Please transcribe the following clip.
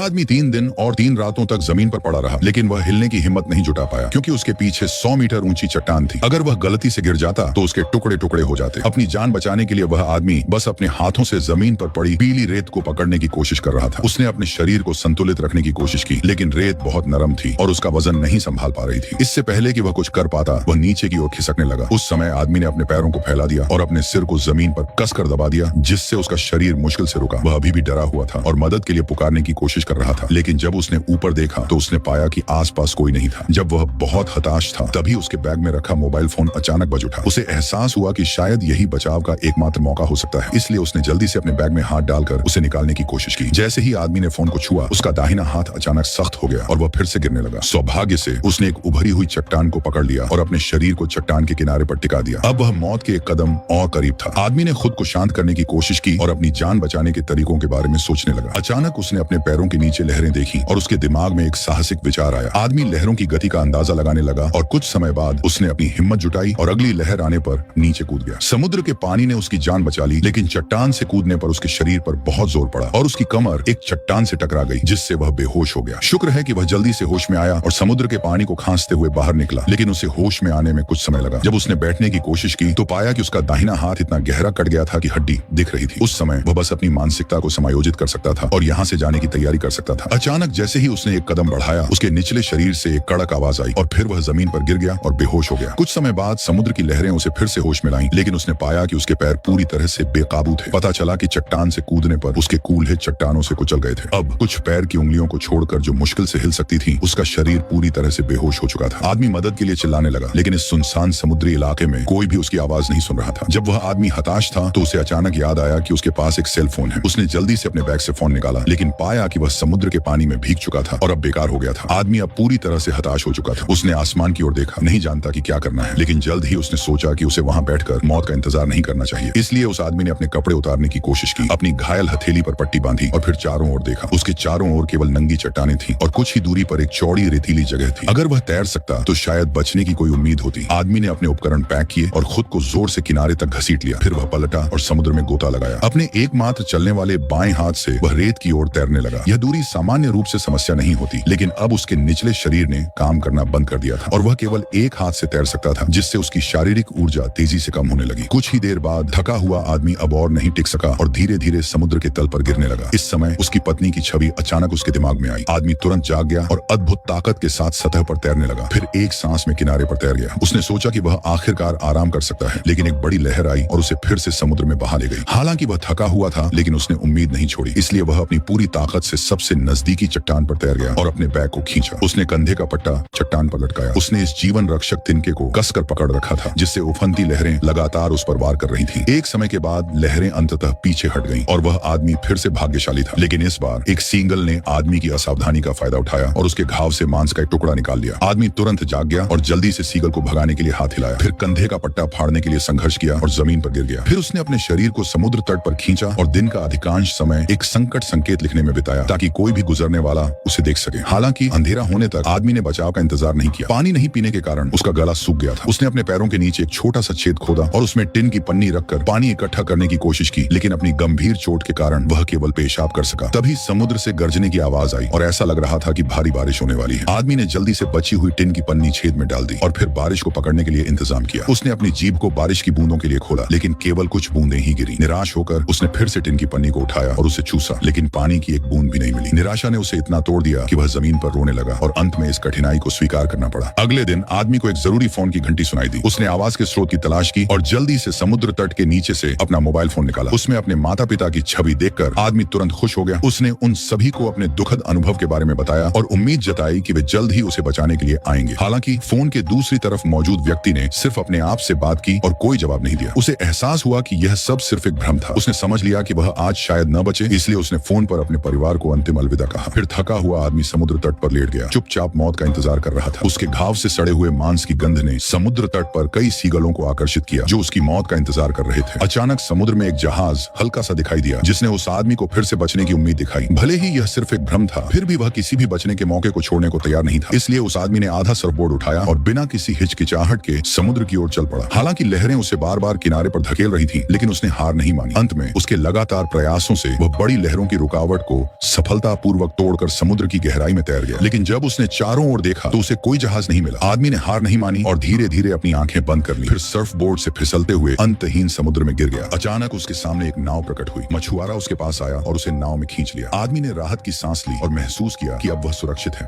यह आदमी 3 दिन और 3 रातों तक जमीन पर पड़ा रहा, लेकिन वह हिलने की हिम्मत नहीं जुटा पाया क्योंकि उसके पीछे 100 मीटर ऊंची चट्टान थी। अगर वह गलती से गिर जाता तो उसके टुकड़े टुकड़े हो जाते। अपनी जान बचाने के लिए वह आदमी बस अपने हाथों से जमीन पर पड़ी पीली रेत को पकड़ने की कोशिश कर रहा था। उसने अपने शरीर को संतुलित रखने की कोशिश की, लेकिन रेत बहुत नरम थी और उसका वजन नहीं संभाल पा रही थी। इससे पहले कि वह कुछ कर पाता, वह नीचे की ओर खिसकने लगा। उस समय आदमी ने अपने पैरों को फैला दिया और अपने सिर को जमीन पर कसकर दबा दिया, जिससे उसका शरीर मुश्किल से रुका। वह अभी भी डरा हुआ था और मदद के लिए पुकारने की कोशिश कर रहा था, लेकिन जब उसने ऊपर देखा तो उसने पाया कि आसपास कोई नहीं था। जब वह बहुत हताश था, तभी उसके बैग में रखा मोबाइल फोन अचानक बज उठा। उसे एहसास हुआ कि शायद यही बचाव का एकमात्र मौका हो सकता है, इसलिए उसने जल्दी से अपने बैग में हाथ डालकर उसे निकालने की कोशिश की। जैसे ही आदमी ने फोन को छुआ, उसका दाहिना हाथ अचानक सख्त हो गया और वह फिर से गिरने लगा। सौभाग्य से उसने एक उभरी हुई चट्टान को पकड़ लिया और अपने शरीर को चट्टान के किनारे पर टिका दिया। अब वह मौत के एक कदम और करीब था। आदमी ने खुद को शांत करने की कोशिश की और अपनी जान बचाने के तरीकों के बारे में सोचने लगा। अचानक उसने अपने पैरों के नीचे लहरें देखी और उसके दिमाग में एक साहसिक विचार आया। आदमी लहरों की गति का अंदाजा लगाने लगा और कुछ समय बाद उसने अपनी हिम्मत जुटाई और अगली लहर आने पर नीचे कूद गया। समुद्र के पानी ने उसकी जान बचा ली, लेकिन चट्टान से कूदने पर उसके शरीर पर बहुत जोर पड़ा और उसकी कमर एक चट्टान से टकरा गई, जिससे वह बेहोश हो गया। शुक्र है कि वह जल्दी से होश में आया और समुद्र के पानी को खांसते हुए बाहर निकला, लेकिन उसे होश में आने में कुछ समय लगा। जब उसने बैठने की कोशिश की तो पाया कि उसका दाहिना हाथ इतना गहरा कट गया था कि हड्डी दिख रही थी। उस समय वह बस अपनी मानसिकता को समायोजित कर सकता था और यहाँ से जाने की तैयारी कर सकता था। अचानक जैसे ही उसने एक कदम बढ़ाया, उसके निचले शरीर से एक कड़क आवाज आई और फिर वह जमीन पर गिर गया और बेहोश हो गया। कुछ समय बाद समुद्र की लहरें उसे फिर से होश में लाईं, लेकिन उसने पाया कि उसके पैर पूरी तरह से बेकाबू थे। पता चला कि चट्टान से कूदने पर उसके कूल्हे चट्टानों से कुचल गए थे। अब कुछ पैर की उंगलियों को छोड़कर जो मुश्किल से हिल सकती थी, उसका शरीर पूरी तरह से बेहोश हो चुका था। आदमी मदद के लिए चिल्लाने लगा, लेकिन इस सुनसान समुद्री इलाके में कोई भी उसकी आवाज नहीं सुन रहा था। जब वह आदमी हताश था तो उसे अचानक याद आया कि उसके पास एक सेल फोन है। उसने जल्दी से अपने बैग से फोन निकाला, लेकिन पाया कि वह समुद्र के पानी में भीग चुका था और अब बेकार हो गया था। आदमी अब पूरी तरह से हताश हो चुका था। उसने आसमान की ओर देखा, नहीं जानता कि क्या करना है, लेकिन जल्द ही उसने सोचा कि उसे वहां बैठकर मौत का इंतजार नहीं करना चाहिए। इसलिए उस आदमी ने अपने कपड़े उतारने की कोशिश की, अपनी घायल हथेली पर पट्टी बांधी और फिर चारों ओर देखा। उसके चारों ओर केवल नंगी चट्टानें थीं और कुछ ही दूरी पर एक चौड़ी रेतीली जगह थी। अगर वह तैर सकता तो शायद बचने की कोई उम्मीद होती। आदमी ने अपने उपकरण पैक किए और खुद को जोर से किनारे तक घसीट लिया। फिर वह पलटा और समुद्र में गोता लगाया। अपने एकमात्र चलने वाले बाएं हाथ से वह रेत की ओर तैरने लगा। यह दूरी सामान्य रूप से समस्या नहीं होती, लेकिन अब उसके निचले शरीर ने काम करना बंद कर दिया था और वह केवल एक हाथ से तैर सकता था, जिससे उसकी शारीरिक ऊर्जा तेजी से कम होने लगी। कुछ ही देर बाद थका हुआ आदमी अब और नहीं टिक सका और धीरे धीरे समुद्र के तल पर गिरने लगा। इस समय उसकी पत्नी की छवि अचानक उसके दिमाग में आई। आदमी तुरंत जाग गया और अद्भुत ताकत के साथ सतह पर तैरने लगा। फिर एक सांस में किनारे पर तैर गया। उसने सोचा कि वह आखिरकार आराम कर सकता है, लेकिन एक बड़ी लहर आई और उसे फिर से समुद्र में बहा ले गई। हालांकि वह थका हुआ था, लेकिन उसने उम्मीद नहीं छोड़ी, इसलिए वह अपनी पूरी ताकत से सबसे नजदीकी चट्टान पर तैर गया और अपने बैग को खींचा। उसने कंधे का पट्टा चट्टान पर लटकाया। उसने इस जीवन रक्षक तिनके को कसकर पकड़ रखा था, जिससे उफनती लहरें लगातार उस पर वार कर रही थीं। एक समय के बाद लहरें अंततः पीछे हट गईं और वह आदमी फिर से भाग्यशाली था। लेकिन इस बार एक सींगल ने आदमी की असावधानी का फायदा उठाया और उसके घाव से मांस का एक टुकड़ा निकाल लिया। आदमी तुरंत जाग गया और जल्दी से सीगल को भगाने के लिए हाथ हिलाया। फिर कंधे का पट्टा फाड़ने के लिए संघर्ष किया और जमीन पर गिर गया। फिर उसने अपने शरीर को समुद्र तट पर खींचा और दिन का अधिकांश समय एक संकट संकेत लिखने में बिताया, ताकि कोई भी गुजरने वाला उसे देख सके। हालांकि अंधेरा होने तक आदमी ने बचाव का इंतजार नहीं किया। पानी नहीं पीने के कारण उसका गला सूख गया था। उसने अपने पैरों के नीचे एक छोटा सा छेद खोदा और उसमें टिन की पन्नी रखकर पानी इकट्ठा करने की कोशिश की, लेकिन अपनी गंभीर चोट के कारण वह केवल पेशाब कर सका। तभी समुद्र से गर्जने की आवाज आई और ऐसा लग रहा था कि भारी बारिश होने वाली है। आदमी ने जल्दी से बची हुई टिन की पन्नी छेद में डाल दी और फिर बारिश को पकड़ने के लिए इंतजाम किया। उसने अपनी जीभ को बारिश की बूंदों के लिए खोला, लेकिन केवल कुछ बूंदें ही गिरी। निराश होकर उसने फिर से टिन की पन्नी को उठाया और उसे चूसा, लेकिन पानी की एक बूंद भी नहीं मिली। निराशा ने उसे इतना तोड़ दिया कि वह जमीन पर रोने लगा और अंत में इस कठिनाई को स्वीकार करना पड़ा। अगले दिन आदमी को एक जरूरी फोन की घंटी सुनाई दी। उसने आवाज के स्रोत की तलाश की और जल्दी से समुद्र तट के नीचे से अपना मोबाइल फोन निकाला। उसमें अपने माता पिता की छवि देखकर आदमी तुरंत खुश हो गया। उसने उन सभी को अपने दुखद अनुभव के बारे में बताया और उम्मीद जताई कि वे जल्द ही उसे बचाने के लिए आएंगे। हालांकि फोन के दूसरी तरफ मौजूद व्यक्ति ने सिर्फ अपने आप से बात की और कोई जवाब नहीं दिया। उसे एहसास हुआ कि यह सब सिर्फ एक भ्रम था। उसने समझ लिया कि वह आज शायद न बचे, इसलिए उसने फोन पर अपने परिवार को अंतिम अलविदा कहा। फिर थका हुआ आदमी समुद्र तट पर लेट गया, चुपचाप मौत का इंतजार कर रहा था। उसके घाव से सड़े हुए मांस की गंध ने समुद्र तट पर कई सीगलों को आकर्षित किया, जो उसकी मौत का इंतजार कर रहे थे। अचानक समुद्र में एक जहाज हल्का सा दिखाई दिया, जिसने उस आदमी को फिर से बचने की उम्मीद दिखाई। भले ही यह सिर्फ एक भ्रम था, फिर भी वह किसी भी बचने के मौके को छोड़ने को तैयार नहीं था। इसलिए उस आदमी ने आधा सरफबोर्ड उठाया और बिना किसी हिचकिचाहट के समुद्र की ओर चल पड़ा। हालांकि लहरें उसे बार बार किनारे पर धकेल रही थीं, लेकिन उसने हार नहीं मानी। अंत में उसके लगातार प्रयासों से वह बड़ी लहरों की रुकावट को सफल सफलतापूर्वक तोड़कर समुद्र की गहराई में तैर गया। लेकिन जब उसने चारों ओर देखा तो उसे कोई जहाज नहीं मिला। आदमी ने हार नहीं मानी और धीरे धीरे अपनी आंखें बंद कर ली। फिर सर्फ बोर्ड से फिसलते हुए अंतहीन समुद्र में गिर गया। अचानक उसके सामने एक नाव प्रकट हुई। मछुआरा उसके पास आया और उसे नाव में खींच लिया। आदमी ने राहत की सांस ली और महसूस किया कि अब वह सुरक्षित है।